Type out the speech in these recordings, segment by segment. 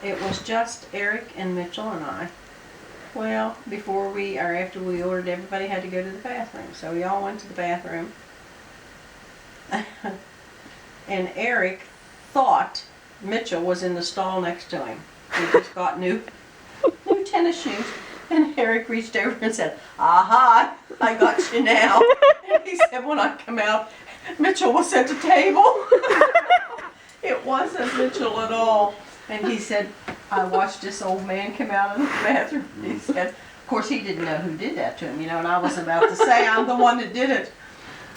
It was just Eric and Mitchell and I. Well, after we ordered, everybody had to go to the bathroom. So we all went to the bathroom. And Eric thought Mitchell was in the stall next to him. He just got new tennis shoes. And Eric reached over and said, "Aha, I got you now." And he said, when I come out, Mitchell was at the table. It wasn't Mitchell at all. And he said, "I watched this old man come out of the bathroom." He said, of course he didn't know who did that to him, and I was about to say, I'm the one that did it.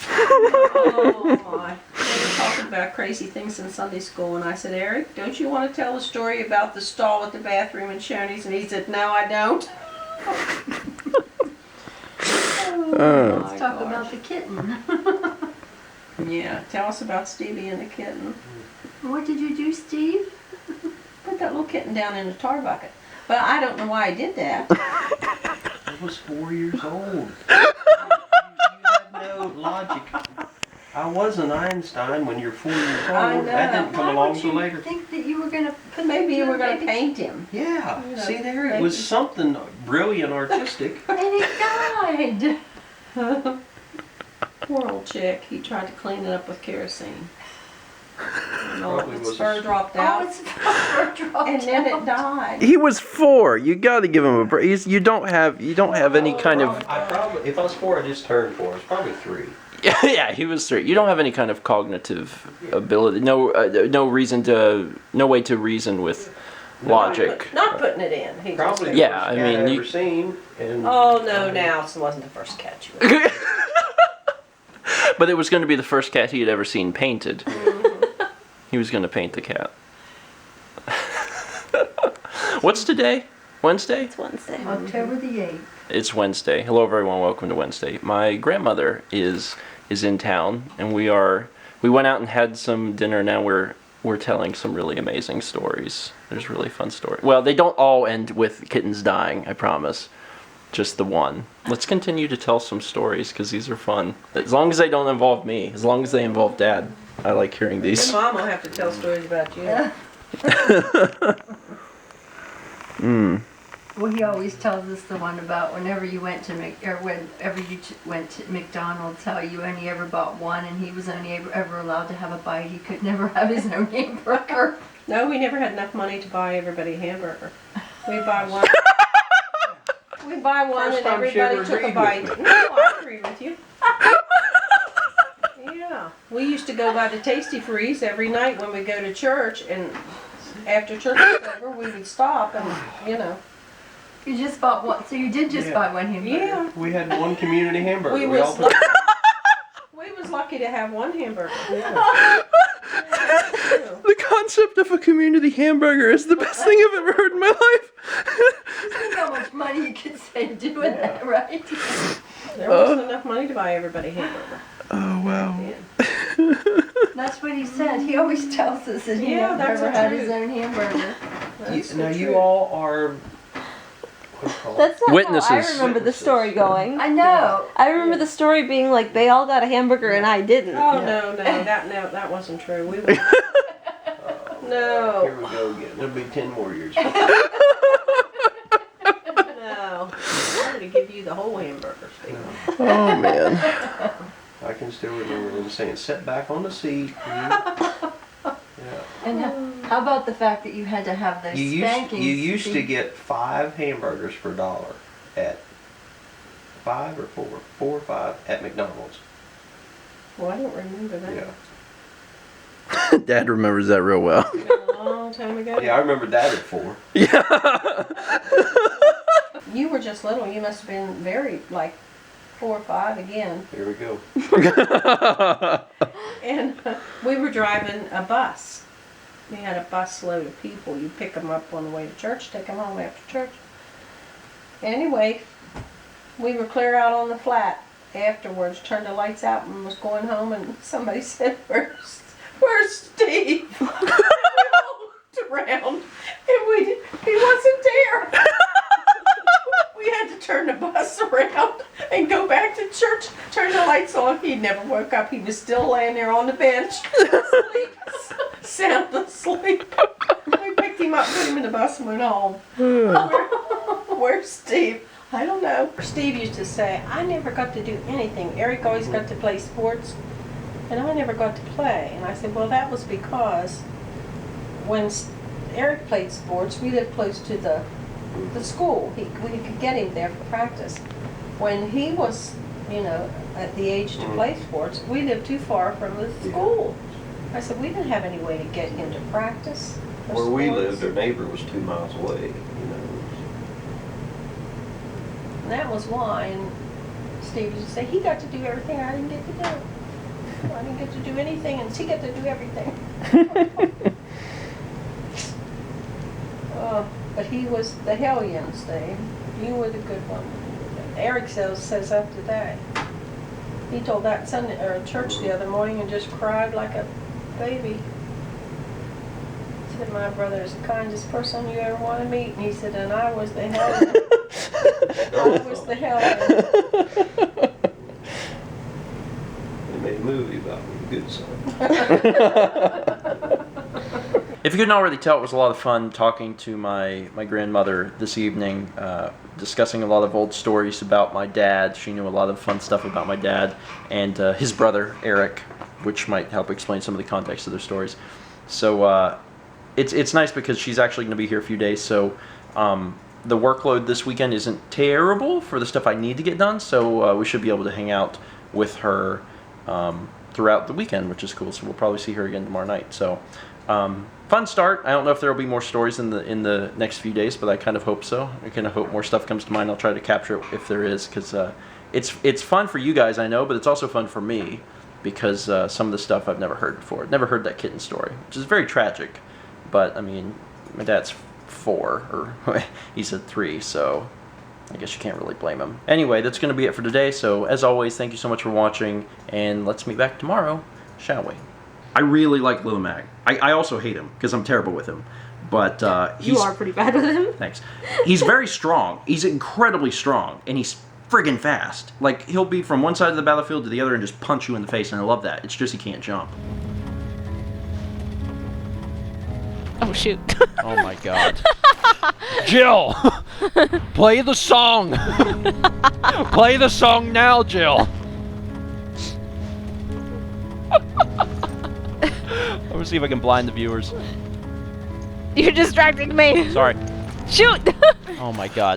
Oh my. We were talking about crazy things in Sunday school, and I said, "Eric, don't you want to tell a story about the stall at the bathroom in Shoney's?" And he said, "No, I don't." Let's talk about the kitten. Yeah, tell us about Stevie and the kitten. What did you do, Steve? Put that little kitten down in a tar bucket. But I don't know why I did that. I was 4 years old. You had no logic. I wasn't Einstein when you're 4 years old. I know. That didn't come along till later. I think that you were going to put Maybe you were going to paint him. Yeah, You know, see there, it was something brilliant artistic. And it died. Poor old chick. He tried to clean it up with kerosene. And all Probably its was fur a- dropped Oh, out. it's dropped And then out. it died. He was 4. You got to give him a break. You don't have any kind of. I probably, if I was 4, I just turned 4. I was probably 3. Yeah, he was 3. You don't have any kind of cognitive ability. No way to reason with logic. Not putting it in. He Probably just, the Yeah, first I cat mean, I you- ever seen. And oh no, now it wasn't the first cat you ever. But it was going to be the first cat he had ever seen painted. He was going to paint the cat. What's today? Wednesday? It's Wednesday. October the 8th. It's Wednesday. Hello, everyone. Welcome to Wednesday. My grandmother is in town, and we went out and had some dinner. Now we're telling some really amazing stories. There's really fun stories. Well, they don't all end with kittens dying, I promise. Just the one. Let's continue to tell some stories because these are fun. As long as they don't involve me. As long as they involve Dad. I like hearing these. Your mom will have to tell stories about you. Well, he always tells us the one about whenever you went to went to McDonald's, how you only ever bought one, and he was only ever allowed to have a bite. He could never have his own hamburger. No, we never had enough money to buy everybody a hamburger. We'd buy one. We'd buy one First and time she everybody ever took a agreed bite. with me. No, I agree with you. Yeah. We used to go by the Tasty Freeze every night when we go to church, and after church was over, we would stop and, You just bought one, so you did just Yeah. buy one hamburger. Yeah. we had one community hamburger. We all was took- lucky to have one hamburger. Yeah. The concept of a community hamburger is the best thing I've ever heard in my life. Think how much money you could save doing that, right? There wasn't enough money to buy everybody a hamburger. Oh, wow. Yeah. That's what he said. He always tells us that he Yeah, that's never the had his truth. own hamburger. That's Now the you truth. all are. What do you call it? That's not Witnesses. how I remember the story going. I know. I remember the story being like they all got a hamburger and I didn't. Oh no, that wasn't true. We were, no, Here we go again. It'll be 10 more years. no. I'm gonna give you the whole hamburger, Steve. Oh, man. I can still remember them saying, "Sit back on the seat." Yeah. And how about the fact that you had to have those You spankings? used to get 5 hamburgers for $1 at 5 or 4 or 5 at McDonald's. Well, I don't remember that. Yeah. Dad remembers that real well. It's been a long time ago. Yeah, I remember that at 4. Yeah. You were just little. You must have been very, 4 or 5 again. Here we go. And we were driving a bus. We had a bus load of people. You pick them up on the way to church, take them home after church. Anyway, we were clear out on the flat afterwards, turned the lights out and was going home, and somebody said, Where's Steve? And we all looked around and he wasn't there. We had to turn the bus around and go back to church, turn the lights on. He never woke up. He was still laying there on the bench, asleep, sound asleep. We picked him him up, put him in the bus, and went home. Where's Steve? I don't know. Steve used to say, I never got to do anything. Eric always got to play sports, and I never got to play. And I said, well, that was because when Eric played sports, we lived close to the school. We could get him there for practice. When he was, at the age to play sports, we lived too far from the school. I said, we didn't have any way to get him to practice for Where we sports. lived, our neighbor was 2 miles away, And that was why. And Steve used to say, he got to do everything I didn't get to do. I didn't get to do anything, and he got to do everything. But he was the hellion, Steve. You were the good one. Eric says after that, he told that Sunday or church the other morning and just cried like a baby. He said, my brother is the kindest person you ever want to meet. And he said, and I was the hellion. I was the hellion. They made a movie about me, the good son. If you couldn't already tell, it was a lot of fun talking to my grandmother this evening, discussing a lot of old stories about my dad. She knew a lot of fun stuff about my dad and his brother, Eric, which might help explain some of the context of their stories. So it's nice because she's actually going to be here a few days, so the workload this weekend isn't terrible for the stuff I need to get done, so we should be able to hang out with her throughout the weekend, which is cool. So we'll probably see her again tomorrow night. So fun start. I don't know if there will be more stories in the next few days, but I kind of hope so. I kind of hope more stuff comes to mind. I'll try to capture it if there is, because it's fun for you guys, I know, but it's also fun for me because some of the stuff I've never heard before. Never heard that kitten story, which is very tragic. But I mean, my dad's 4, or he said 3, so I guess you can't really blame him. Anyway, that's going to be it for today. So as always, thank you so much for watching, and let's meet back tomorrow, shall we? I really like Little Mag. I also hate him because I'm terrible with him. But You are pretty bad with him. Thanks. He's very strong. He's incredibly strong, and he's friggin' fast. Like, he'll be from one side of the battlefield to the other and just punch you in the face, and I love that. It's just he can't jump. Oh, shoot. Oh my god. Jill! Play the song! Play the song now, Jill! I'm gonna see if I can blind the viewers. You're distracting me. Sorry. Shoot! Oh my god.